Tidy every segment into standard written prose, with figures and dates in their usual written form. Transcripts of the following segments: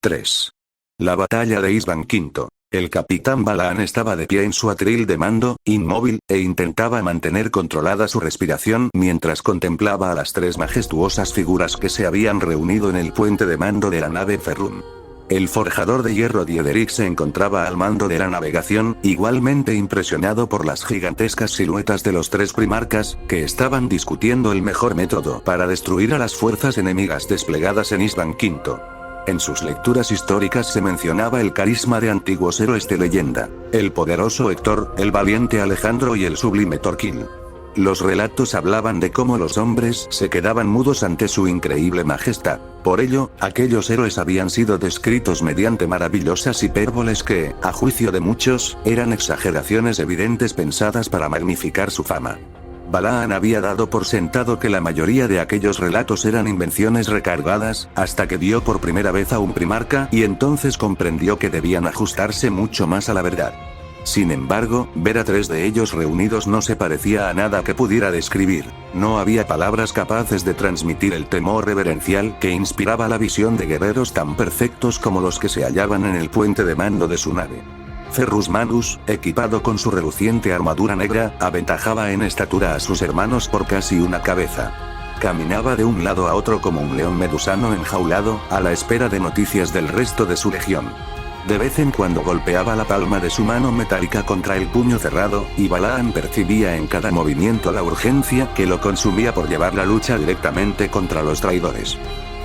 3. La batalla de Isban V. El capitán Balaan estaba de pie en su atril de mando, inmóvil, e intentaba mantener controlada su respiración mientras contemplaba a las tres majestuosas figuras que se habían reunido en el puente de mando de la nave Ferrum. El forjador de hierro Diederik se encontraba al mando de la navegación, igualmente impresionado por las gigantescas siluetas de los tres primarcas, que estaban discutiendo el mejor método para destruir a las fuerzas enemigas desplegadas en Isban V. En sus lecturas históricas se mencionaba el carisma de antiguos héroes de leyenda, el poderoso Héctor, el valiente Alejandro y el sublime Torquil. Los relatos hablaban de cómo los hombres se quedaban mudos ante su increíble majestad. Por ello, aquellos héroes habían sido descritos mediante maravillosas hipérboles que, a juicio de muchos, eran exageraciones evidentes pensadas para magnificar su fama. Balaan había dado por sentado que la mayoría de aquellos relatos eran invenciones recargadas, hasta que vio por primera vez a un primarca y entonces comprendió que debían ajustarse mucho más a la verdad. Sin embargo, ver a tres de ellos reunidos no se parecía a nada que pudiera describir. No había palabras capaces de transmitir el temor reverencial que inspiraba la visión de guerreros tan perfectos como los que se hallaban en el puente de mando de su nave. Ferrus Manus, equipado con su reluciente armadura negra, aventajaba en estatura a sus hermanos por casi una cabeza. Caminaba de un lado a otro como un león medusano enjaulado, a la espera de noticias del resto de su legión. De vez en cuando golpeaba la palma de su mano metálica contra el puño cerrado, y Balaan percibía en cada movimiento la urgencia que lo consumía por llevar la lucha directamente contra los traidores.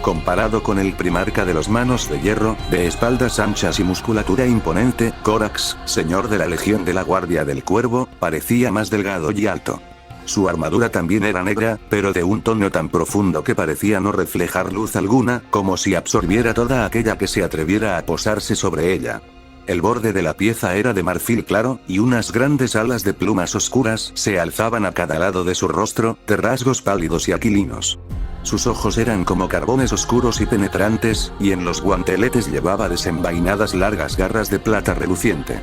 Comparado con el primarca de los manos de hierro, de espaldas anchas y musculatura imponente, Corax, señor de la Legión de la Guardia del Cuervo, parecía más delgado y alto. Su armadura también era negra, pero de un tono tan profundo que parecía no reflejar luz alguna, como si absorbiera toda aquella que se atreviera a posarse sobre ella. El borde de la pieza era de marfil claro, y unas grandes alas de plumas oscuras se alzaban a cada lado de su rostro, de rasgos pálidos y aquilinos. Sus ojos eran como carbones oscuros y penetrantes, y en los guanteletes llevaba desenvainadas largas garras de plata reluciente.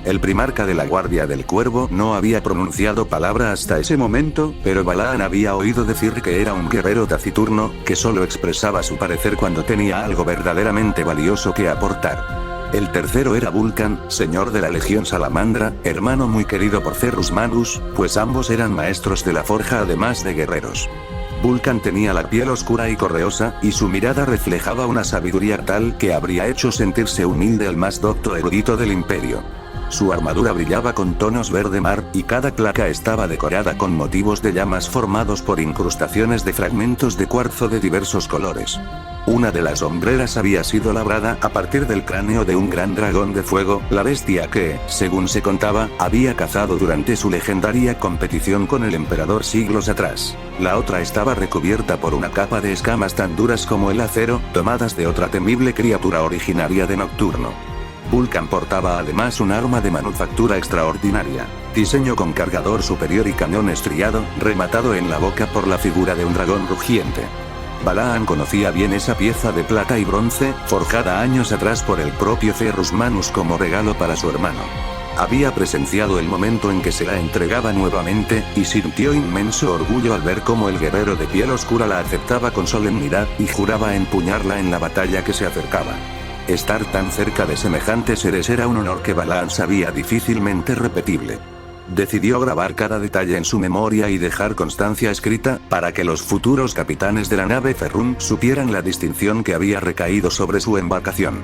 El primarca de la Guardia del Cuervo no había pronunciado palabra hasta ese momento, pero Balaan había oído decir que era un guerrero taciturno, que solo expresaba su parecer cuando tenía algo verdaderamente valioso que aportar. El tercero era Vulcan, señor de la Legión Salamandra, hermano muy querido por Ferrus Manus, pues ambos eran maestros de la forja además de guerreros. Vulcan tenía la piel oscura y correosa, y su mirada reflejaba una sabiduría tal que habría hecho sentirse humilde al más docto erudito del imperio. Su armadura brillaba con tonos verde mar, y cada placa estaba decorada con motivos de llamas formados por incrustaciones de fragmentos de cuarzo de diversos colores. Una de las hombreras había sido labrada a partir del cráneo de un gran dragón de fuego, la bestia que, según se contaba, había cazado durante su legendaria competición con el emperador siglos atrás. La otra estaba recubierta por una capa de escamas tan duras como el acero, tomadas de otra temible criatura originaria de Nocturno. Vulcan portaba además un arma de manufactura extraordinaria, diseño con cargador superior y cañón estriado, rematado en la boca por la figura de un dragón rugiente. Balaan conocía bien esa pieza de plata y bronce, forjada años atrás por el propio Ferrus Manus como regalo para su hermano. Había presenciado el momento en que se la entregaba nuevamente, y sintió inmenso orgullo al ver cómo el guerrero de piel oscura la aceptaba con solemnidad, y juraba empuñarla en la batalla que se acercaba. Estar tan cerca de semejantes seres era un honor que Balaan sabía difícilmente repetible. Decidió grabar cada detalle en su memoria y dejar constancia escrita, para que los futuros capitanes de la nave Ferrum supieran la distinción que había recaído sobre su embarcación.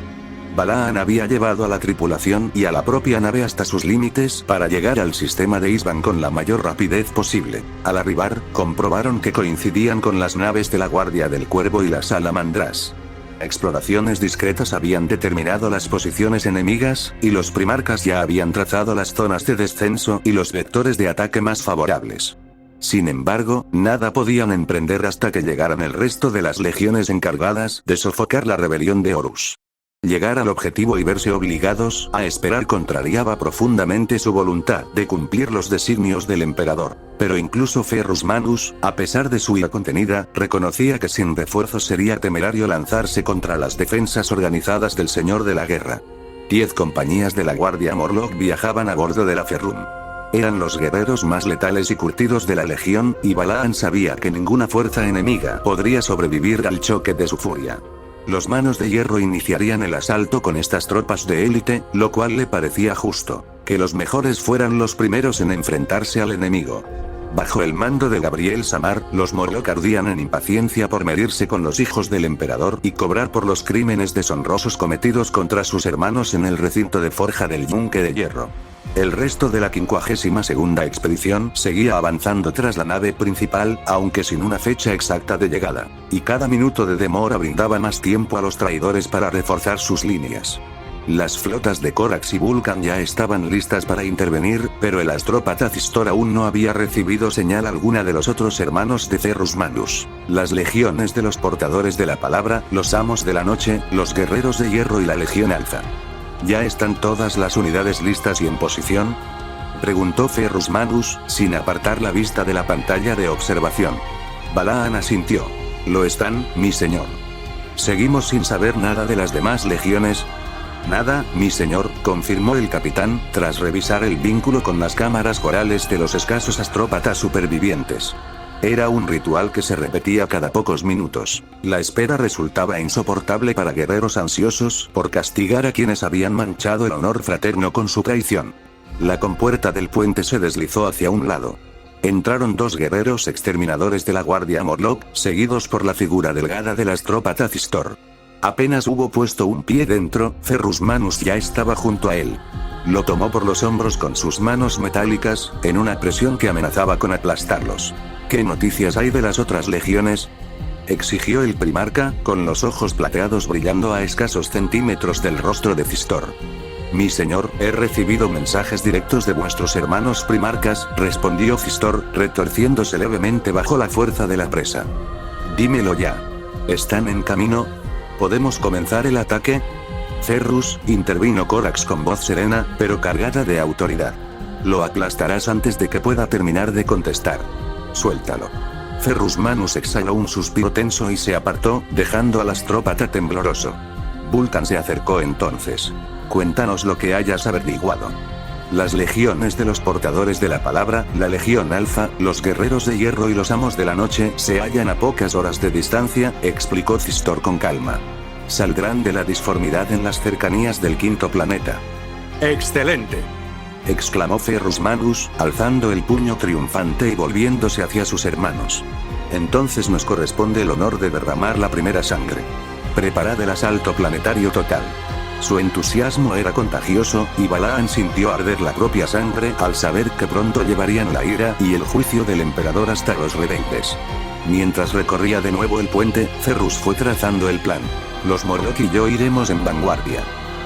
Balaan había llevado a la tripulación y a la propia nave hasta sus límites para llegar al sistema de Isban con la mayor rapidez posible. Al arribar, comprobaron que coincidían con las naves de la Guardia del Cuervo y las Salamandras. Exploraciones discretas habían determinado las posiciones enemigas, y los primarcas ya habían trazado las zonas de descenso y los vectores de ataque más favorables. Sin embargo, nada podían emprender hasta que llegaran el resto de las legiones encargadas de sofocar la rebelión de Horus. Llegar al objetivo y verse obligados a esperar contrariaba profundamente su voluntad de cumplir los designios del emperador. Pero incluso Ferrus Manus, a pesar de su ira contenida, reconocía que sin refuerzos sería temerario lanzarse contra las defensas organizadas del Señor de la Guerra. 10 compañías de la Guardia Morlock viajaban a bordo de la Ferrum. Eran los guerreros más letales y curtidos de la Legión, y Balaan sabía que ninguna fuerza enemiga podría sobrevivir al choque de su furia. Los Manos de Hierro iniciarían el asalto con estas tropas de élite, lo cual le parecía justo, que los mejores fueran los primeros en enfrentarse al enemigo. Bajo el mando de Gabriel Samar, los Morlock ardían en impaciencia por medirse con los hijos del emperador y cobrar por los crímenes deshonrosos cometidos contra sus hermanos en el recinto de forja del Yunque de Hierro. El resto de la 52ª expedición seguía avanzando tras la nave principal, aunque sin una fecha exacta de llegada, y cada minuto de demora brindaba más tiempo a los traidores para reforzar sus líneas. Las flotas de Corax y Vulcan ya estaban listas para intervenir, pero el astrópata Cistor aún no había recibido señal alguna de los otros hermanos de Ferrus Manus, las legiones de los portadores de la palabra, los amos de la noche, los guerreros de hierro y la legión alfa. ¿Ya están todas las unidades listas y en posición?, preguntó Ferrus Manus, sin apartar la vista de la pantalla de observación. Balaan asintió. Lo están, mi señor. ¿Seguimos sin saber nada de las demás legiones? Nada, mi señor, confirmó el capitán, tras revisar el vínculo con las cámaras corales de los escasos astrópatas supervivientes. Era un ritual que se repetía cada pocos minutos. La espera resultaba insoportable para guerreros ansiosos por castigar a quienes habían manchado el honor fraterno con su traición. La compuerta del puente se deslizó hacia un lado. Entraron dos guerreros exterminadores de la Guardia Morlock, seguidos por la figura delgada del astrópata Cistor. Apenas hubo puesto un pie dentro, Ferrus Manus ya estaba junto a él. Lo tomó por los hombros con sus manos metálicas, en una presión que amenazaba con aplastarlos. ¿Qué noticias hay de las otras legiones?, exigió el primarca, con los ojos plateados brillando a escasos centímetros del rostro de Cistor. Mi señor, he recibido mensajes directos de vuestros hermanos primarcas, respondió Cistor, retorciéndose levemente bajo la fuerza de la presa. Dímelo ya. ¿Están en camino? ¿Podemos comenzar el ataque? Ferrus, intervino Corax con voz serena, pero cargada de autoridad. Lo aplastarás antes de que pueda terminar de contestar. Suéltalo. Ferrus Manus exhaló un suspiro tenso y se apartó, dejando al astrópata tembloroso. Vulcan se acercó entonces. Cuéntanos lo que hayas averiguado. Las legiones de los portadores de la palabra, la legión alfa, los guerreros de hierro y los amos de la noche se hallan a pocas horas de distancia, explicó Cistor con calma. Saldrán de la disformidad en las cercanías del quinto planeta. ¡Excelente!, exclamó Ferrus Manus, alzando el puño triunfante y volviéndose hacia sus hermanos. Entonces nos corresponde el honor de derramar la primera sangre. Preparad el asalto planetario total. Su entusiasmo era contagioso, y Balaan sintió arder la propia sangre al saber que pronto llevarían la ira y el juicio del emperador hasta los rebeldes. Mientras recorría de nuevo el puente, Ferrus fue trazando el plan. Los Morlock y yo iremos en vanguardia.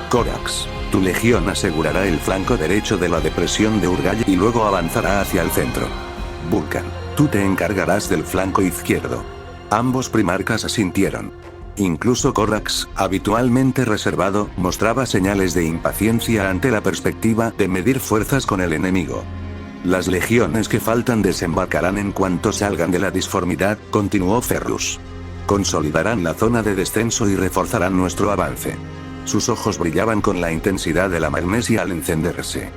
Corax, tu legión asegurará el flanco derecho de la depresión de Urgaya y luego avanzará hacia el centro. Vulcan, tú te encargarás del flanco izquierdo. Ambos primarcas asintieron. Incluso Corax, habitualmente reservado, mostraba señales de impaciencia ante la perspectiva de medir fuerzas con el enemigo. Las legiones que faltan desembarcarán en cuanto salgan de la disformidad, continuó Ferrus. Consolidarán la zona de descenso y reforzarán nuestro avance. Sus ojos brillaban con la intensidad de la magnesia al encenderse.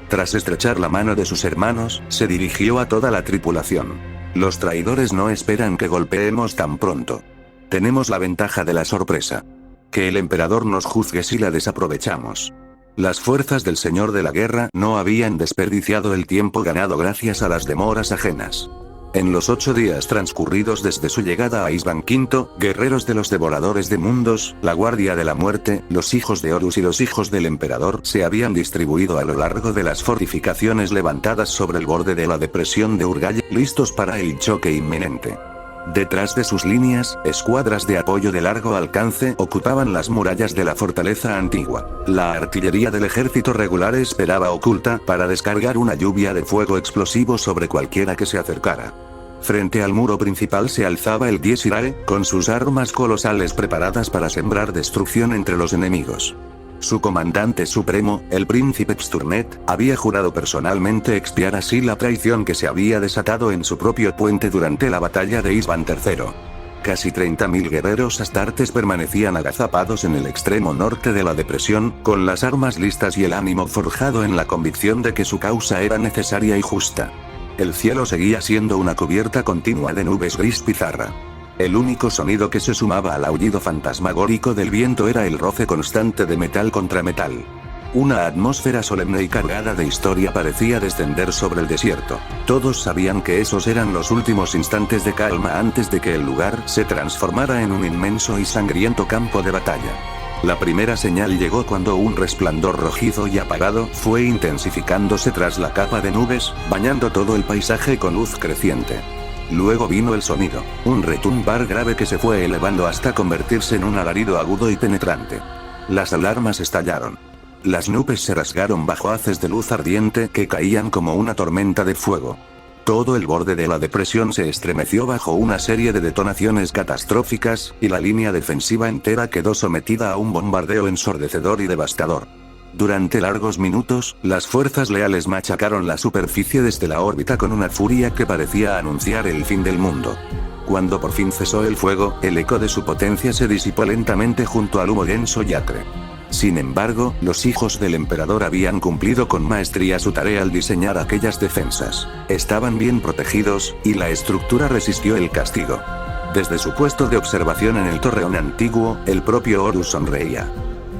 Tras estrechar la mano de sus hermanos, se dirigió a toda la tripulación. Los traidores no esperan que golpeemos tan pronto. Tenemos la ventaja de la sorpresa. Que el emperador nos juzgue si la desaprovechamos. Las fuerzas del señor de la guerra no habían desperdiciado el tiempo ganado gracias a las demoras ajenas. En los 8 días transcurridos desde su llegada a Isban V, guerreros de los devoradores de mundos, la guardia de la muerte, los hijos de Horus y los hijos del emperador se habían distribuido a lo largo de las fortificaciones levantadas sobre el borde de la depresión de Urgaya, listos para el choque inminente. Detrás de sus líneas, escuadras de apoyo de largo alcance ocupaban las murallas de la fortaleza antigua. La artillería del ejército regular esperaba oculta para descargar una lluvia de fuego explosivo sobre cualquiera que se acercara. Frente al muro principal se alzaba el Dies Irae, con sus armas colosales preparadas para sembrar destrucción entre los enemigos. Su comandante supremo, el príncipe Psturnet, había jurado personalmente expiar así la traición que se había desatado en su propio puente durante la batalla de Isban III. Casi 30.000 guerreros astartes permanecían agazapados en el extremo norte de la depresión, con las armas listas y el ánimo forjado en la convicción de que su causa era necesaria y justa. El cielo seguía siendo una cubierta continua de nubes gris pizarra. El único sonido que se sumaba al aullido fantasmagórico del viento era el roce constante de metal contra metal. Una atmósfera solemne y cargada de historia parecía descender sobre el desierto. Todos sabían que esos eran los últimos instantes de calma antes de que el lugar se transformara en un inmenso y sangriento campo de batalla. La primera señal llegó cuando un resplandor rojizo y apagado fue intensificándose tras la capa de nubes, bañando todo el paisaje con luz creciente. Luego vino el sonido, un retumbar grave que se fue elevando hasta convertirse en un alarido agudo y penetrante. Las alarmas estallaron. Las nubes se rasgaron bajo haces de luz ardiente que caían como una tormenta de fuego. Todo el borde de la depresión se estremeció bajo una serie de detonaciones catastróficas, y la línea defensiva entera quedó sometida a un bombardeo ensordecedor y devastador. Durante largos minutos, las fuerzas leales machacaron la superficie desde la órbita con una furia que parecía anunciar el fin del mundo. Cuando por fin cesó el fuego, el eco de su potencia se disipó lentamente junto al humo denso y acre. Sin embargo, los hijos del emperador habían cumplido con maestría su tarea al diseñar aquellas defensas. Estaban bien protegidos, y la estructura resistió el castigo. Desde su puesto de observación en el torreón antiguo, el propio Horus sonreía.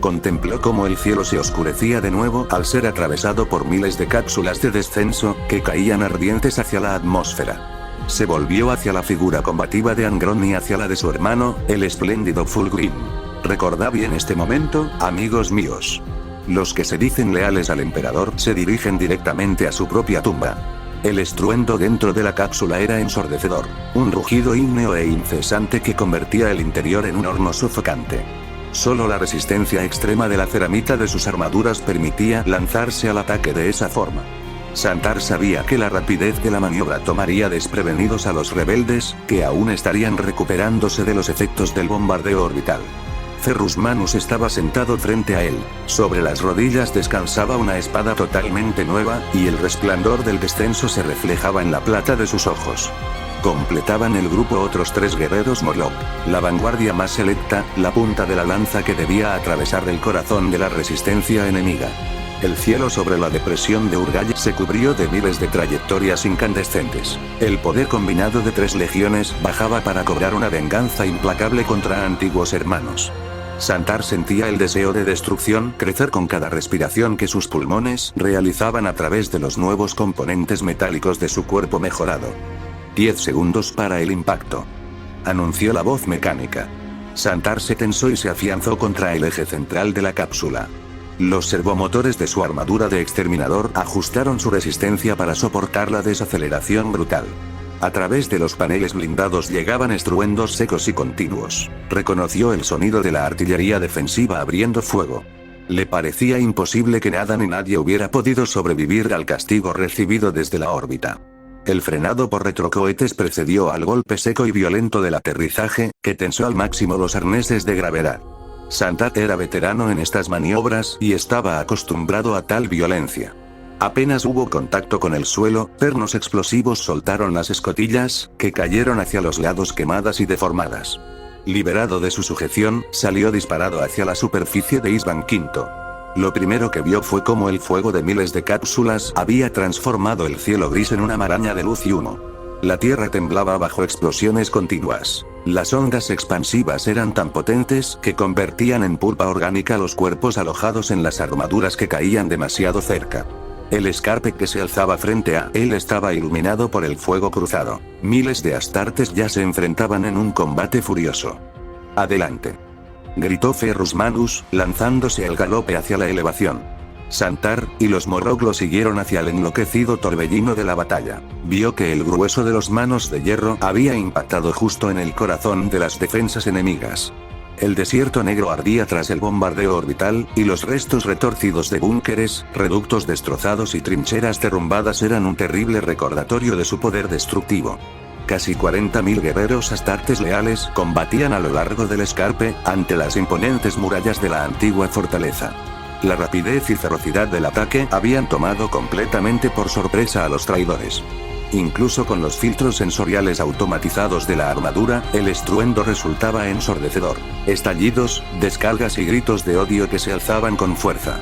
Contempló cómo el cielo se oscurecía de nuevo al ser atravesado por miles de cápsulas de descenso, que caían ardientes hacia la atmósfera. Se volvió hacia la figura combativa de Angron y hacia la de su hermano, el espléndido Fulgrim. Recordad bien este momento, amigos míos. Los que se dicen leales al emperador se dirigen directamente a su propia tumba. El estruendo dentro de la cápsula era ensordecedor, un rugido ígneo e incesante que convertía el interior en un horno sofocante. Solo la resistencia extrema de la ceramita de sus armaduras permitía lanzarse al ataque de esa forma. Santar sabía que la rapidez de la maniobra tomaría desprevenidos a los rebeldes, que aún estarían recuperándose de los efectos del bombardeo orbital. Ferrus Manus estaba sentado frente a él. Sobre las rodillas descansaba una espada totalmente nueva, y el resplandor del descenso se reflejaba en la plata de sus ojos. Completaban el grupo otros 3 guerreros Morlock, la vanguardia más selecta, la punta de la lanza que debía atravesar el corazón de la resistencia enemiga. El cielo sobre la depresión de Urgall se cubrió de miles de trayectorias incandescentes. El poder combinado de 3 legiones bajaba para cobrar una venganza implacable contra antiguos hermanos. Santar sentía el deseo de destrucción crecer con cada respiración que sus pulmones realizaban a través de los nuevos componentes metálicos de su cuerpo mejorado. 10 segundos para el impacto, anunció la voz mecánica. Santar se tensó y se afianzó contra el eje central de la cápsula. Los servomotores de su armadura de exterminador ajustaron su resistencia para soportar la desaceleración brutal. A través de los paneles blindados llegaban estruendos secos y continuos. Reconoció el sonido de la artillería defensiva abriendo fuego. Le parecía imposible que nada ni nadie hubiera podido sobrevivir al castigo recibido desde la órbita. El frenado por retrocohetes precedió al golpe seco y violento del aterrizaje, que tensó al máximo los arneses de gravedad. Santar era veterano en estas maniobras y estaba acostumbrado a tal violencia. Apenas hubo contacto con el suelo, pernos explosivos soltaron las escotillas, que cayeron hacia los lados quemadas y deformadas. Liberado de su sujeción, salió disparado hacia la superficie de Isban V. Lo primero que vio fue cómo el fuego de miles de cápsulas había transformado el cielo gris en una maraña de luz y humo. La tierra temblaba bajo explosiones continuas. Las ondas expansivas eran tan potentes que convertían en pulpa orgánica los cuerpos alojados en las armaduras que caían demasiado cerca. El escarpe que se alzaba frente a él estaba iluminado por el fuego cruzado. Miles de astartes ya se enfrentaban en un combate furioso. «Adelante», gritó Ferrus Manus, lanzándose al galope hacia la elevación. Santar y los Morlock lo siguieron hacia el enloquecido torbellino de la batalla. Vio que el grueso de los manos de hierro había impactado justo en el corazón de las defensas enemigas. El desierto negro ardía tras el bombardeo orbital, y los restos retorcidos de búnkeres, reductos destrozados y trincheras derrumbadas eran un terrible recordatorio de su poder destructivo. Casi 40.000 guerreros astartes leales combatían a lo largo del escarpe, ante las imponentes murallas de la antigua fortaleza. La rapidez y ferocidad del ataque habían tomado completamente por sorpresa a los traidores. Incluso con los filtros sensoriales automatizados de la armadura, el estruendo resultaba ensordecedor. Estallidos, descargas y gritos de odio que se alzaban con fuerza.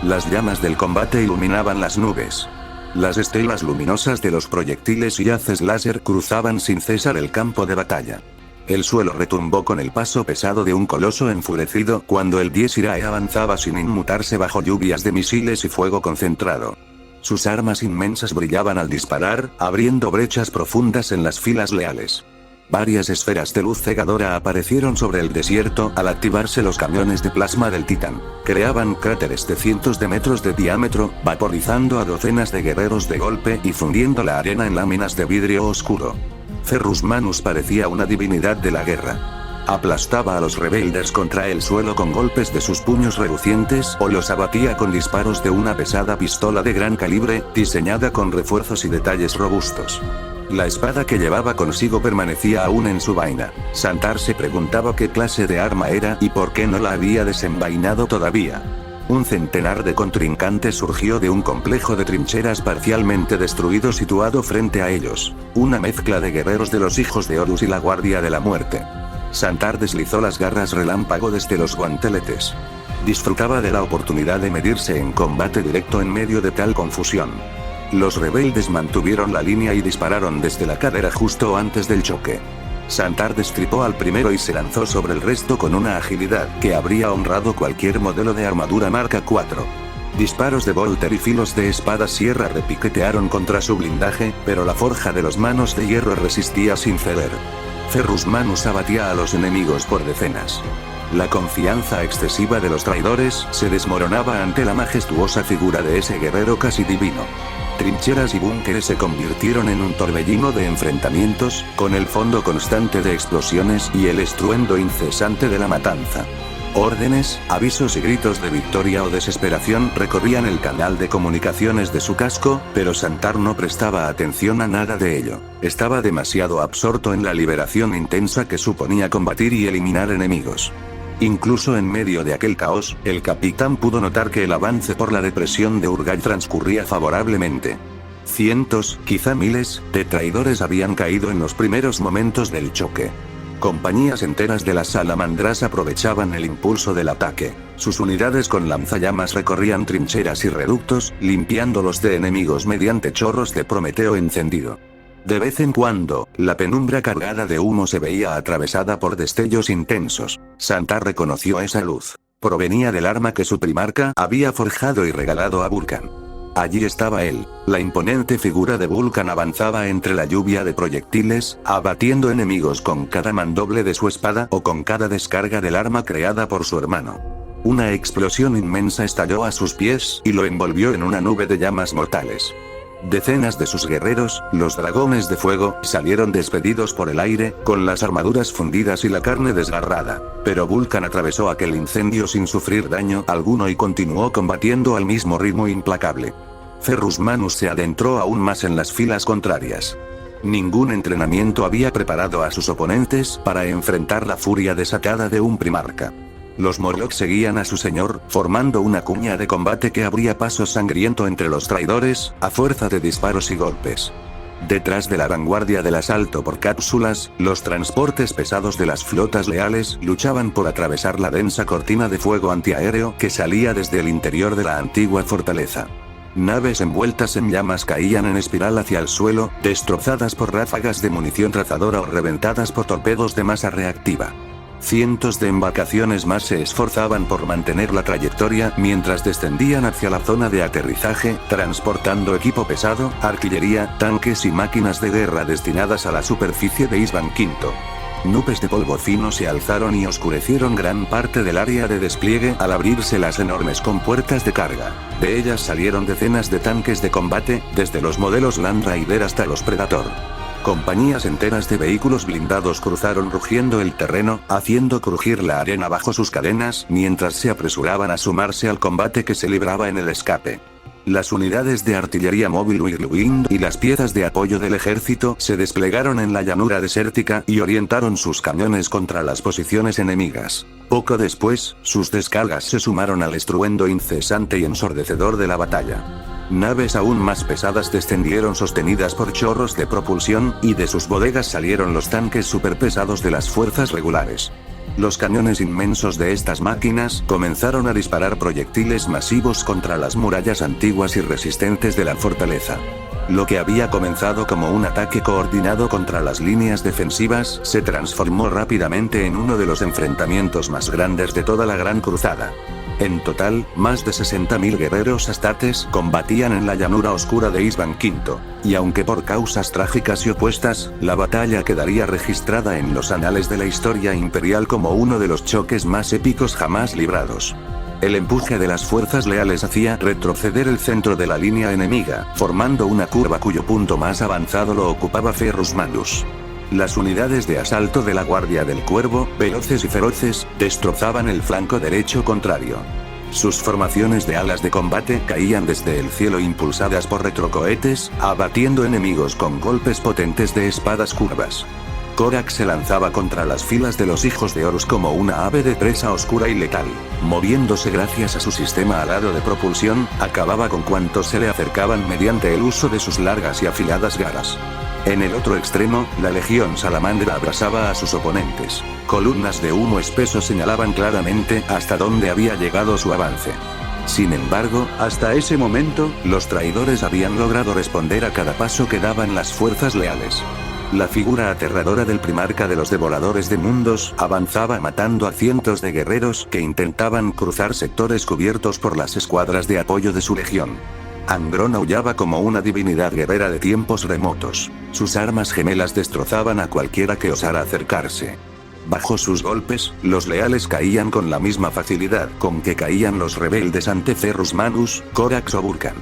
Las llamas del combate iluminaban las nubes. Las estelas luminosas de los proyectiles y haces láser cruzaban sin cesar el campo de batalla. El suelo retumbó con el paso pesado de un coloso enfurecido cuando el Dies Irae avanzaba sin inmutarse bajo lluvias de misiles y fuego concentrado. Sus armas inmensas brillaban al disparar, abriendo brechas profundas en las filas leales. Varias esferas de luz cegadora aparecieron sobre el desierto al activarse los cañones de plasma del Titán. Creaban cráteres de cientos de metros de diámetro, vaporizando a docenas de guerreros de golpe y fundiendo la arena en láminas de vidrio oscuro. Ferrus Manus parecía una divinidad de la guerra. Aplastaba a los rebeldes contra el suelo con golpes de sus puños relucientes o los abatía con disparos de una pesada pistola de gran calibre, diseñada con refuerzos y detalles robustos. La espada que llevaba consigo permanecía aún en su vaina. Santar se preguntaba qué clase de arma era y por qué no la había desenvainado todavía. Un centenar de contrincantes surgió de un complejo de trincheras parcialmente destruido situado frente a ellos. Una mezcla de guerreros de los hijos de Horus y la Guardia de la Muerte. Santar deslizó las garras relámpago desde los guanteletes. Disfrutaba de la oportunidad de medirse en combate directo en medio de tal confusión. Los rebeldes mantuvieron la línea y dispararon desde la cadera justo antes del choque. Santar destripó al primero y se lanzó sobre el resto con una agilidad que habría honrado cualquier modelo de armadura marca 4. Disparos de Volter y filos de espada sierra repiquetearon contra su blindaje, pero la forja de los manos de hierro resistía sin ceder. Ferrus Manus abatía a los enemigos por decenas. La confianza excesiva de los traidores se desmoronaba ante la majestuosa figura de ese guerrero casi divino. Trincheras y búnkeres se convirtieron en un torbellino de enfrentamientos, con el fondo constante de explosiones y el estruendo incesante de la matanza. Órdenes, avisos y gritos de victoria o desesperación recorrían el canal de comunicaciones de su casco, pero Santar no prestaba atención a nada de ello. Estaba demasiado absorto en la liberación intensa que suponía combatir y eliminar enemigos. Incluso en medio de aquel caos, el capitán pudo notar que el avance por la depresión de Urgall transcurría favorablemente. Cientos, quizá miles, de traidores habían caído en los primeros momentos del choque. Compañías enteras de las salamandras aprovechaban el impulso del ataque. Sus unidades con lanzallamas recorrían trincheras y reductos, limpiándolos de enemigos mediante chorros de Prometeo encendido. De vez en cuando, la penumbra cargada de humo se veía atravesada por destellos intensos. Santar reconoció esa luz. Provenía del arma que su primarca había forjado y regalado a Vulcan. Allí estaba él. La imponente figura de Vulcan avanzaba entre la lluvia de proyectiles, abatiendo enemigos con cada mandoble de su espada o con cada descarga del arma creada por su hermano. Una explosión inmensa estalló a sus pies y lo envolvió en una nube de llamas mortales. Decenas de sus guerreros, los dragones de fuego, salieron despedidos por el aire, con las armaduras fundidas y la carne desgarrada. Pero Vulcan atravesó aquel incendio sin sufrir daño alguno y continuó combatiendo al mismo ritmo implacable. Ferrus Manus se adentró aún más en las filas contrarias. Ningún entrenamiento había preparado a sus oponentes para enfrentar la furia desatada de un primarca. Los Morlocks seguían a su señor, formando una cuña de combate que abría paso sangriento entre los traidores, a fuerza de disparos y golpes. Detrás de la vanguardia del asalto por cápsulas, los transportes pesados de las flotas leales luchaban por atravesar la densa cortina de fuego antiaéreo que salía desde el interior de la antigua fortaleza. Naves envueltas en llamas caían en espiral hacia el suelo, destrozadas por ráfagas de munición trazadora o reventadas por torpedos de masa reactiva. Cientos de embarcaciones más se esforzaban por mantener la trayectoria mientras descendían hacia la zona de aterrizaje, transportando equipo pesado, artillería, tanques y máquinas de guerra destinadas a la superficie de Isban V. Nubes de polvo fino se alzaron y oscurecieron gran parte del área de despliegue al abrirse las enormes compuertas de carga. De ellas salieron decenas de tanques de combate, desde los modelos Land Raider hasta los Predator. Compañías enteras de vehículos blindados cruzaron rugiendo el terreno, haciendo crujir la arena bajo sus cadenas, mientras se apresuraban a sumarse al combate que se libraba en el escape. Las unidades de artillería móvil Whirlwind y las piezas de apoyo del ejército se desplegaron en la llanura desértica y orientaron sus cañones contra las posiciones enemigas. Poco después, sus descargas se sumaron al estruendo incesante y ensordecedor de la batalla. Naves aún más pesadas descendieron sostenidas por chorros de propulsión, y de sus bodegas salieron los tanques superpesados de las fuerzas regulares. Los cañones inmensos de estas máquinas comenzaron a disparar proyectiles masivos contra las murallas antiguas y resistentes de la fortaleza. Lo que había comenzado como un ataque coordinado contra las líneas defensivas se transformó rápidamente en uno de los enfrentamientos más grandes de toda la Gran Cruzada. En total, más de 60.000 guerreros astates combatían en la llanura oscura de Isban V, y aunque por causas trágicas y opuestas, la batalla quedaría registrada en los anales de la historia imperial como uno de los choques más épicos jamás librados. El empuje de las fuerzas leales hacía retroceder el centro de la línea enemiga, formando una curva cuyo punto más avanzado lo ocupaba Ferrus Manus. Las unidades de asalto de la Guardia del Cuervo, veloces y feroces, destrozaban el flanco derecho contrario. Sus formaciones de alas de combate caían desde el cielo impulsadas por retrocohetes, abatiendo enemigos con golpes potentes de espadas curvas. Korak se lanzaba contra las filas de los hijos de Horus como una ave de presa oscura y letal. Moviéndose gracias a su sistema alado de propulsión, acababa con cuantos se le acercaban mediante el uso de sus largas y afiladas garras. En el otro extremo, la Legión Salamandra abrasaba a sus oponentes. Columnas de humo espeso señalaban claramente hasta dónde había llegado su avance. Sin embargo, hasta ese momento, los traidores habían logrado responder a cada paso que daban las fuerzas leales. La figura aterradora del primarca de los devoradores de mundos avanzaba matando a cientos de guerreros que intentaban cruzar sectores cubiertos por las escuadras de apoyo de su legión. Angron aullaba como una divinidad guerrera de tiempos remotos. Sus armas gemelas destrozaban a cualquiera que osara acercarse. Bajo sus golpes, los leales caían con la misma facilidad con que caían los rebeldes ante Ferrus Manus, Korax o Vulcan.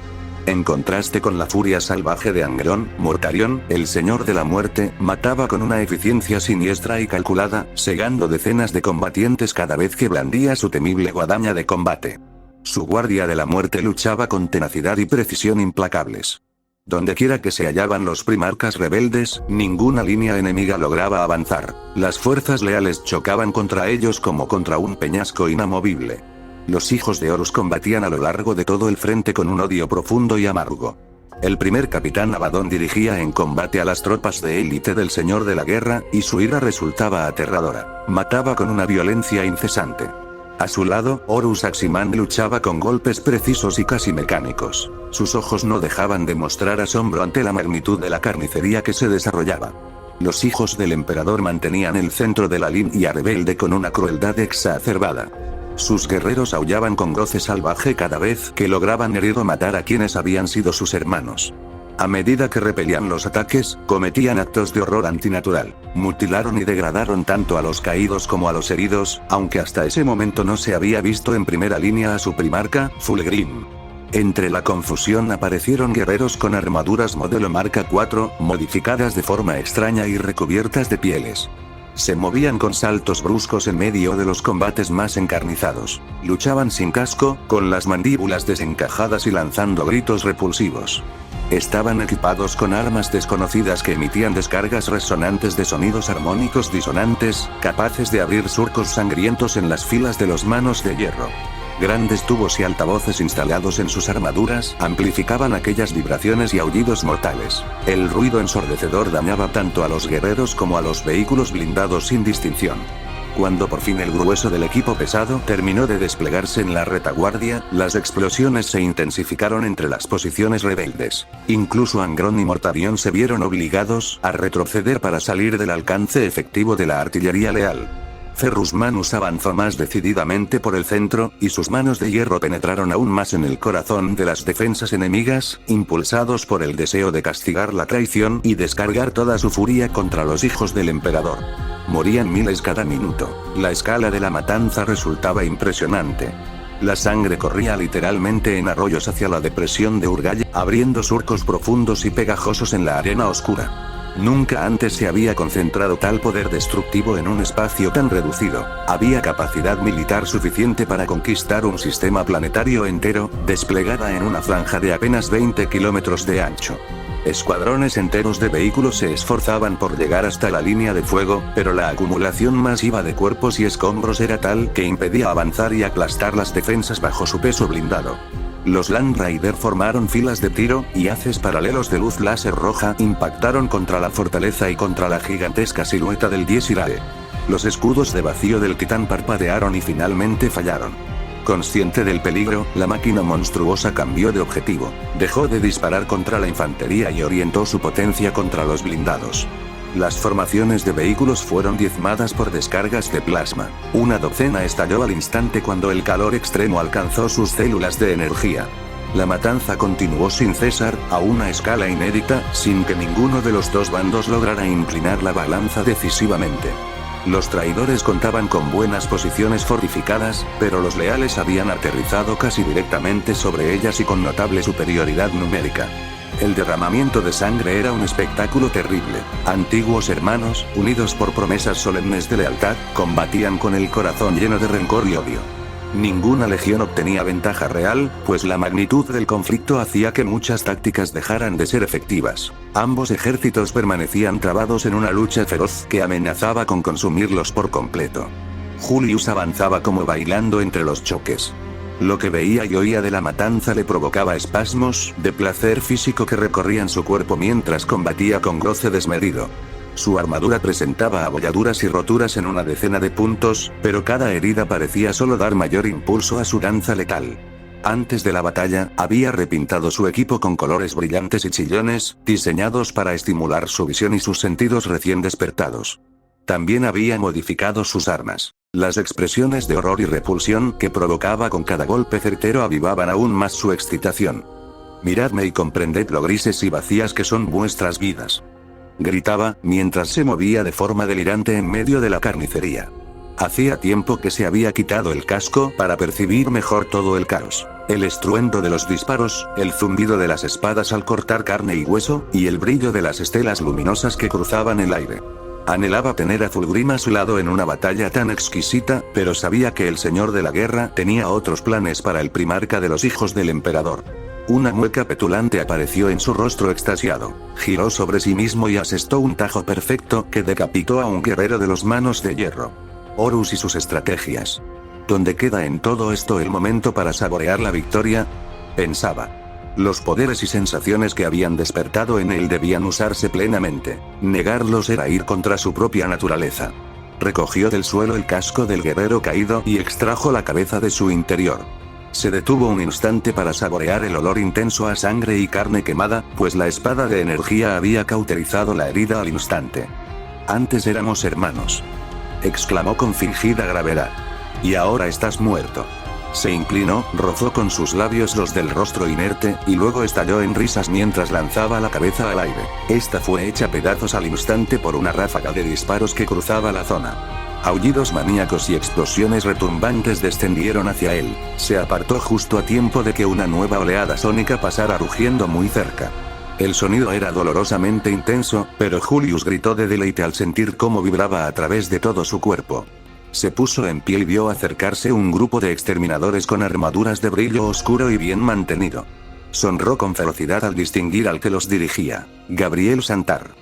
En contraste con la furia salvaje de Angron, Mortarion, el Señor de la Muerte, mataba con una eficiencia siniestra y calculada, segando decenas de combatientes cada vez que blandía su temible guadaña de combate. Su Guardia de la Muerte luchaba con tenacidad y precisión implacables. Dondequiera que se hallaban los primarcas rebeldes, ninguna línea enemiga lograba avanzar. Las fuerzas leales chocaban contra ellos como contra un peñasco inamovible. Los hijos de Horus combatían a lo largo de todo el frente con un odio profundo y amargo. El primer capitán Abaddon dirigía en combate a las tropas de élite del Señor de la Guerra, y su ira resultaba aterradora. Mataba con una violencia incesante. A su lado, Horus Aximan luchaba con golpes precisos y casi mecánicos. Sus ojos no dejaban de mostrar asombro ante la magnitud de la carnicería que se desarrollaba. Los hijos del emperador mantenían el centro de la línea rebelde con una crueldad exacerbada. Sus guerreros aullaban con goce salvaje cada vez que lograban herir o matar a quienes habían sido sus hermanos. A medida que repelían los ataques, cometían actos de horror antinatural. Mutilaron y degradaron tanto a los caídos como a los heridos, aunque hasta ese momento no se había visto en primera línea a su primarca, Fulgrim. Entre la confusión aparecieron guerreros con armaduras modelo Marca 4, modificadas de forma extraña y recubiertas de pieles. Se movían con saltos bruscos en medio de los combates más encarnizados. Luchaban sin casco, con las mandíbulas desencajadas y lanzando gritos repulsivos. Estaban equipados con armas desconocidas que emitían descargas resonantes de sonidos armónicos disonantes, capaces de abrir surcos sangrientos en las filas de los manos de hierro. Grandes tubos y altavoces instalados en sus armaduras amplificaban aquellas vibraciones y aullidos mortales. El ruido ensordecedor dañaba tanto a los guerreros como a los vehículos blindados sin distinción. Cuando por fin el grueso del equipo pesado terminó de desplegarse en la retaguardia, las explosiones se intensificaron entre las posiciones rebeldes. Incluso Angron y Mortarion se vieron obligados a retroceder para salir del alcance efectivo de la artillería leal. Ferrus Manus avanzó más decididamente por el centro, y sus manos de hierro penetraron aún más en el corazón de las defensas enemigas, impulsados por el deseo de castigar la traición y descargar toda su furia contra los hijos del emperador. Morían miles cada minuto. La escala de la matanza resultaba impresionante. La sangre corría literalmente en arroyos hacia la depresión de Urgaya, abriendo surcos profundos y pegajosos en la arena oscura. Nunca antes se había concentrado tal poder destructivo en un espacio tan reducido. Había capacidad militar suficiente para conquistar un sistema planetario entero, desplegada en una franja de apenas 20 kilómetros de ancho. Escuadrones enteros de vehículos se esforzaban por llegar hasta la línea de fuego, pero la acumulación masiva de cuerpos y escombros era tal que impedía avanzar y aplastar las defensas bajo su peso blindado. Los Land Raider formaron filas de tiro, y haces paralelos de luz láser roja impactaron contra la fortaleza y contra la gigantesca silueta del Dies Irae. Los escudos de vacío del titán parpadearon y finalmente fallaron. Consciente del peligro, la máquina monstruosa cambió de objetivo. Dejó de disparar contra la infantería y orientó su potencia contra los blindados. Las formaciones de vehículos fueron diezmadas por descargas de plasma. Una docena estalló al instante cuando el calor extremo alcanzó sus células de energía. La matanza continuó sin cesar, a una escala inédita, sin que ninguno de los dos bandos lograra inclinar la balanza decisivamente. Los traidores contaban con buenas posiciones fortificadas, pero los leales habían aterrizado casi directamente sobre ellas y con notable superioridad numérica. El derramamiento de sangre era un espectáculo terrible. Antiguos hermanos, unidos por promesas solemnes de lealtad, combatían con el corazón lleno de rencor y odio. Ninguna legión obtenía ventaja real, pues la magnitud del conflicto hacía que muchas tácticas dejaran de ser efectivas. Ambos ejércitos permanecían trabados en una lucha feroz que amenazaba con consumirlos por completo. Julius avanzaba como bailando entre los choques. Lo que veía y oía de la matanza le provocaba espasmos de placer físico que recorrían su cuerpo mientras combatía con goce desmedido. Su armadura presentaba abolladuras y roturas en una decena de puntos, pero cada herida parecía solo dar mayor impulso a su danza letal. Antes de la batalla, había repintado su equipo con colores brillantes y chillones, diseñados para estimular su visión y sus sentidos recién despertados. También había modificado sus armas. Las expresiones de horror y repulsión que provocaba con cada golpe certero avivaban aún más su excitación. «Miradme y comprended lo grises y vacías que son vuestras vidas», gritaba, mientras se movía de forma delirante en medio de la carnicería. Hacía tiempo que se había quitado el casco para percibir mejor todo el caos. El estruendo de los disparos, el zumbido de las espadas al cortar carne y hueso, y el brillo de las estelas luminosas que cruzaban el aire. Anhelaba tener a Fulgrim a su lado en una batalla tan exquisita, pero sabía que el señor de la guerra tenía otros planes para el primarca de los hijos del emperador. Una mueca petulante apareció en su rostro extasiado. Giró sobre sí mismo y asestó un tajo perfecto que decapitó a un guerrero de los manos de hierro. Horus y sus estrategias. ¿Dónde queda en todo esto el momento para saborear la victoria?, pensaba. Los poderes y sensaciones que habían despertado en él debían usarse plenamente. Negarlos era ir contra su propia naturaleza. Recogió del suelo el casco del guerrero caído y extrajo la cabeza de su interior. Se detuvo un instante para saborear el olor intenso a sangre y carne quemada, pues la espada de energía había cauterizado la herida al instante. «Antes éramos hermanos», exclamó con fingida gravedad. «Y ahora estás muerto». Se inclinó, rozó con sus labios los del rostro inerte, y luego estalló en risas mientras lanzaba la cabeza al aire. Esta fue hecha pedazos al instante por una ráfaga de disparos que cruzaba la zona. Aullidos maníacos y explosiones retumbantes descendieron hacia él. Se apartó justo a tiempo de que una nueva oleada sónica pasara rugiendo muy cerca. El sonido era dolorosamente intenso, pero Julius gritó de deleite al sentir cómo vibraba a través de todo su cuerpo. Se puso en pie y vio acercarse un grupo de exterminadores con armaduras de brillo oscuro y bien mantenido. Sonrió con ferocidad al distinguir al que los dirigía: Gabriel Santar.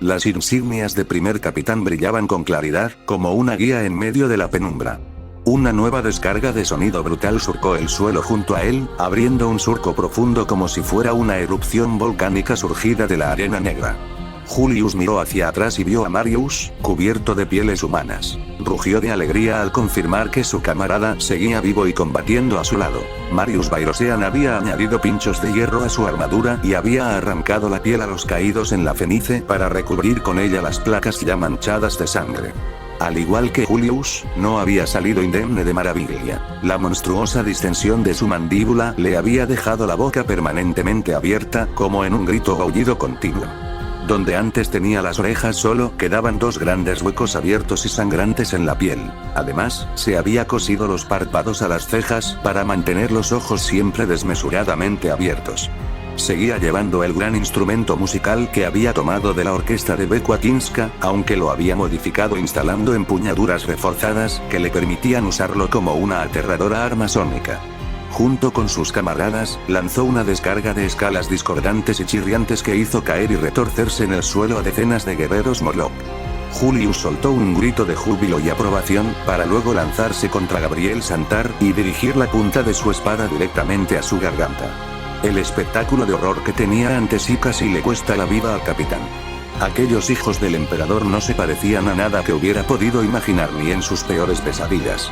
Las insignias de primer capitán brillaban con claridad, como una guía en medio de la penumbra. Una nueva descarga de sonido brutal surcó el suelo junto a él, abriendo un surco profundo como si fuera una erupción volcánica surgida de la arena negra. Julius miró hacia atrás y vio a Marius, cubierto de pieles humanas. Rugió de alegría al confirmar que su camarada seguía vivo y combatiendo a su lado. Marius Bairosean había añadido pinchos de hierro a su armadura y había arrancado la piel a los caídos en la fenice para recubrir con ella las placas ya manchadas de sangre. Al igual que Julius, no había salido indemne de maravilla. La monstruosa distensión de su mandíbula le había dejado la boca permanentemente abierta, como en un grito o aullido continuo. Donde antes tenía las orejas solo quedaban dos grandes huecos abiertos y sangrantes en la piel. Además, se había cosido los párpados a las cejas para mantener los ojos siempre desmesuradamente abiertos. Seguía llevando el gran instrumento musical que había tomado de la orquesta de Bekwatinska, aunque lo había modificado instalando empuñaduras reforzadas que le permitían usarlo como una aterradora arma sónica. Junto con sus camaradas, lanzó una descarga de escalas discordantes y chirriantes que hizo caer y retorcerse en el suelo a decenas de guerreros Morlock. Julius soltó un grito de júbilo y aprobación, para luego lanzarse contra Gabriel Santar y dirigir la punta de su espada directamente a su garganta. El espectáculo de horror que tenía ante sí casi le cuesta la vida al capitán. Aquellos hijos del emperador no se parecían a nada que hubiera podido imaginar ni en sus peores pesadillas.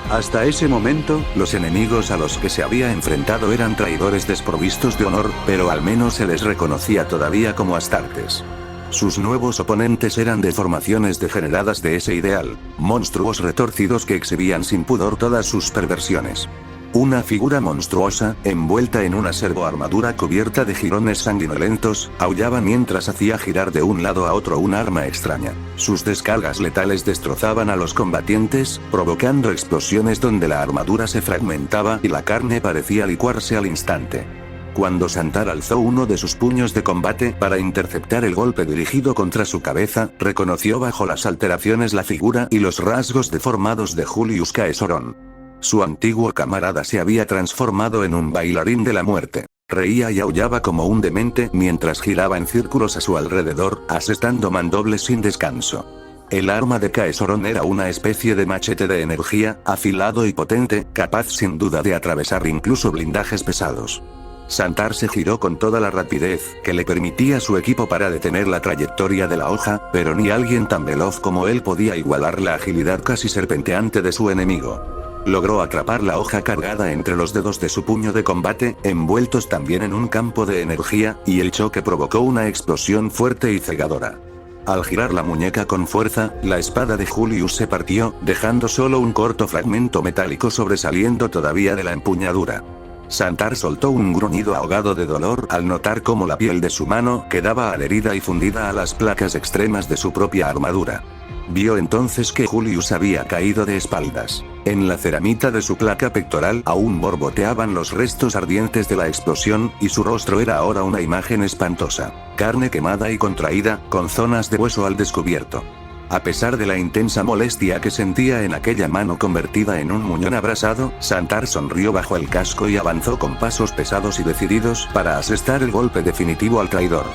Hasta ese momento, los enemigos a los que se había enfrentado eran traidores desprovistos de honor, pero al menos se les reconocía todavía como astartes. Sus nuevos oponentes eran deformaciones degeneradas de ese ideal, monstruos retorcidos que exhibían sin pudor todas sus perversiones. Una figura monstruosa, envuelta en una servoarmadura cubierta de jirones sanguinolentos, aullaba mientras hacía girar de un lado a otro un arma extraña. Sus descargas letales destrozaban a los combatientes, provocando explosiones donde la armadura se fragmentaba y la carne parecía licuarse al instante. Cuando Santar alzó uno de sus puños de combate para interceptar el golpe dirigido contra su cabeza, reconoció bajo las alteraciones la figura y los rasgos deformados de Julius Caesarón. Su antiguo camarada se había transformado en un bailarín de la muerte. Reía y aullaba como un demente mientras giraba en círculos a su alrededor, asestando mandobles sin descanso. El arma de Caesarón era una especie de machete de energía, afilado y potente, capaz sin duda de atravesar incluso blindajes pesados. Santar se giró con toda la rapidez que le permitía su equipo para detener la trayectoria de la hoja, pero ni alguien tan veloz como él podía igualar la agilidad casi serpenteante de su enemigo. Logró atrapar la hoja cargada entre los dedos de su puño de combate, envueltos también en un campo de energía, y el choque provocó una explosión fuerte y cegadora. Al girar la muñeca con fuerza, la espada de Julius se partió, dejando solo un corto fragmento metálico sobresaliendo todavía de la empuñadura. Santar soltó un gruñido ahogado de dolor al notar cómo la piel de su mano quedaba adherida y fundida a las placas extremas de su propia armadura. Vio entonces que Julius había caído de espaldas. En la ceramita de su placa pectoral aún borboteaban los restos ardientes de la explosión, y su rostro era ahora una imagen espantosa. Carne quemada y contraída, con zonas de hueso al descubierto. A pesar de la intensa molestia que sentía en aquella mano convertida en un muñón abrasado, Santar sonrió bajo el casco y avanzó con pasos pesados y decididos para asestar el golpe definitivo al traidor.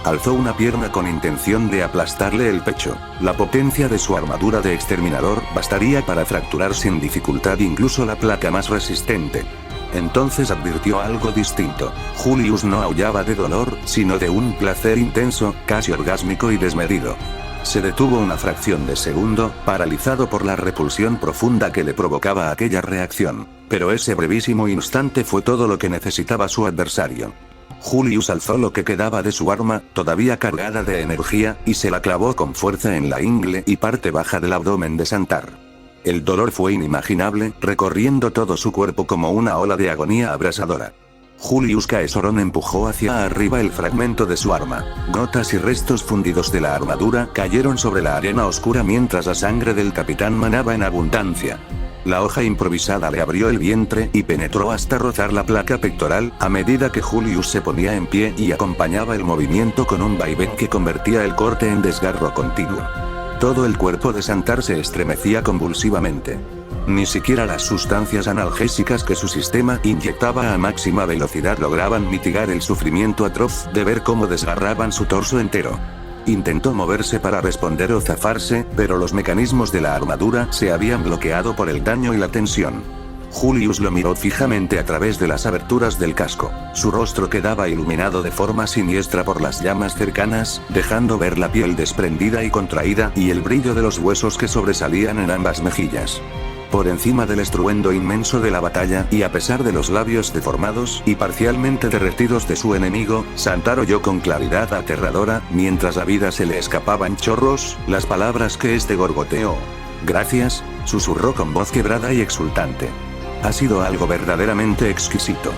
Alzó una pierna con intención de aplastarle el pecho. La potencia de su armadura de exterminador bastaría para fracturar sin dificultad incluso la placa más resistente. Entonces advirtió algo distinto. Julius no aullaba de dolor, sino de un placer intenso, casi orgásmico y desmedido. Se detuvo una fracción de segundo, paralizado por la repulsión profunda que le provocaba aquella reacción. Pero ese brevísimo instante fue todo lo que necesitaba su adversario. Julius alzó lo que quedaba de su arma, todavía cargada de energía, y se la clavó con fuerza en la ingle y parte baja del abdomen de Santar. El dolor fue inimaginable, recorriendo todo su cuerpo como una ola de agonía abrasadora. Julius Caesarón empujó hacia arriba el fragmento de su arma. Gotas y restos fundidos de la armadura cayeron sobre la arena oscura mientras la sangre del capitán manaba en abundancia. La hoja improvisada le abrió el vientre y penetró hasta rozar la placa pectoral, a medida que Julius se ponía en pie y acompañaba el movimiento con un vaivén que convertía el corte en desgarro continuo. Todo el cuerpo de Santar se estremecía convulsivamente. Ni siquiera las sustancias analgésicas que su sistema inyectaba a máxima velocidad lograban mitigar el sufrimiento atroz de ver cómo desgarraban su torso entero. Intentó moverse para responder o zafarse, pero los mecanismos de la armadura se habían bloqueado por el daño y la tensión. Julius lo miró fijamente a través de las aberturas del casco. Su rostro quedaba iluminado de forma siniestra por las llamas cercanas, dejando ver la piel desprendida y contraída y el brillo de los huesos que sobresalían en ambas mejillas. Por encima del estruendo inmenso de la batalla, y a pesar de los labios deformados y parcialmente derretidos de su enemigo, Santar oyó con claridad aterradora, mientras la vida se le escapaba en chorros, las palabras que este gorgoteó. «Gracias», susurró con voz quebrada y exultante. Ha sido algo verdaderamente exquisito.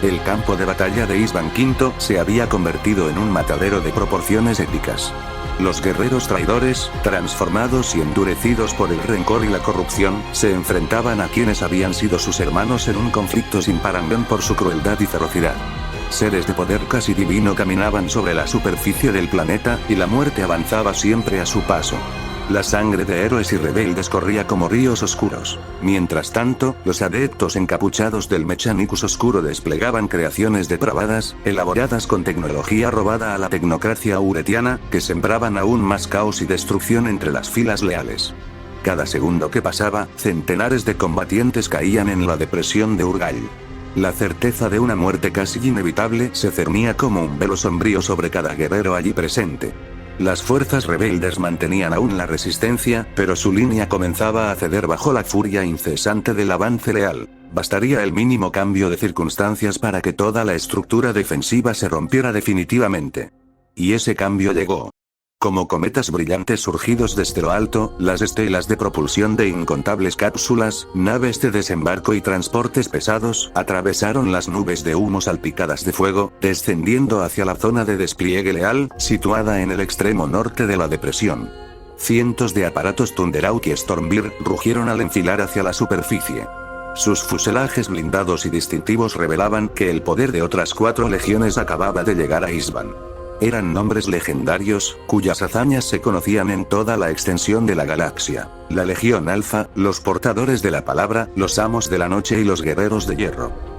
El campo de batalla de Isban V se había convertido en un matadero de proporciones épicas. Los guerreros traidores, transformados y endurecidos por el rencor y la corrupción, se enfrentaban a quienes habían sido sus hermanos en un conflicto sin parangón por su crueldad y ferocidad. Seres de poder casi divino caminaban sobre la superficie del planeta, y la muerte avanzaba siempre a su paso. La sangre de héroes y rebeldes corría como ríos oscuros. Mientras tanto, los adeptos encapuchados del Mechanicus Oscuro desplegaban creaciones depravadas, elaboradas con tecnología robada a la tecnocracia uretiana, que sembraban aún más caos y destrucción entre las filas leales. Cada segundo que pasaba, centenares de combatientes caían en la depresión de Urgal. La certeza de una muerte casi inevitable se cernía como un velo sombrío sobre cada guerrero allí presente. Las fuerzas rebeldes mantenían aún la resistencia, pero su línea comenzaba a ceder bajo la furia incesante del avance leal. Bastaría el mínimo cambio de circunstancias para que toda la estructura defensiva se rompiera definitivamente. Y ese cambio llegó. Como cometas brillantes surgidos desde lo alto, las estelas de propulsión de incontables cápsulas, naves de desembarco y transportes pesados, atravesaron las nubes de humo salpicadas de fuego, descendiendo hacia la zona de despliegue leal, situada en el extremo norte de la depresión. Cientos de aparatos Thunderhawk y Stormbear rugieron al enfilar hacia la superficie. Sus fuselajes blindados y distintivos revelaban que el poder de otras 4 legiones acababa de llegar a Isban. Eran nombres legendarios, cuyas hazañas se conocían en toda la extensión de la galaxia. La Legión Alfa, los portadores de la palabra, los amos de la noche y los guerreros de hierro.